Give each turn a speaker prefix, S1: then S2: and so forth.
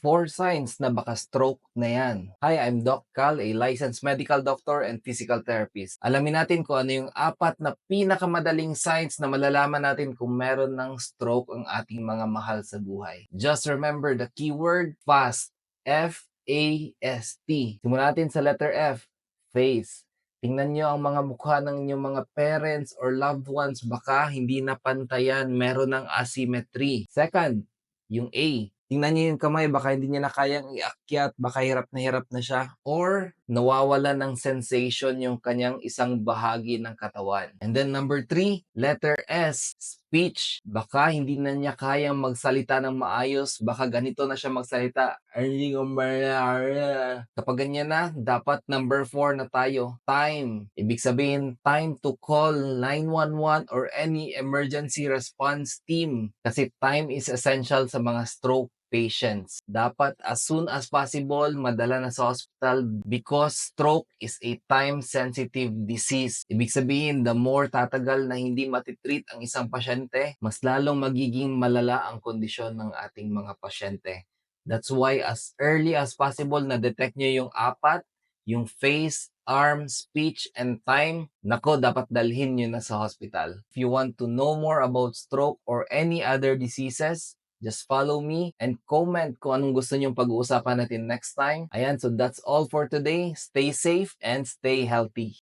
S1: 4 signs na baka stroke na yan. Hi, I'm Doc Cal, a licensed medical doctor and physical therapist. Alamin natin kung ano yung 4 na pinakamadaling signs na malalaman natin kung meron ng stroke ang ating mga mahal sa buhay. Just remember the keyword fast. F-A-S-T. Simulan natin sa letter F, face. Tingnan nyo ang mga mukha ng inyong mga parents or loved ones, baka hindi napantayan, meron ng asymmetry. Second, yung A. Tingnan niyo yung kamay, baka hindi niya na kayang iakyat, baka hirap na siya. Or nawawala ng sensation yung kanyang isang bahagi ng katawan. And then number 3, letter S, speech. Baka hindi na niya kayang magsalita ng maayos, baka ganito na siya magsalita. Kapag ganyan na, dapat number 4 na tayo, time. Ibig sabihin, time to call 911 or any emergency response team. Kasi time is essential sa mga stroke patients. Dapat as soon as possible, madala na sa hospital because stroke is a time-sensitive disease. Ibig sabihin, the more tatagal na hindi matitreat ang isang pasyente, mas lalong magiging malala ang kondisyon ng ating mga pasyente. That's why as early as possible na detect nyo yung 4, yung face, arm, speech, and time, nako, dapat dalhin nyo na sa hospital. If you want to know more about stroke or any other diseases, just follow me and comment kung anong gusto nyong pag-uusapan natin next time. Ayan, so that's all for today. Stay safe and stay healthy.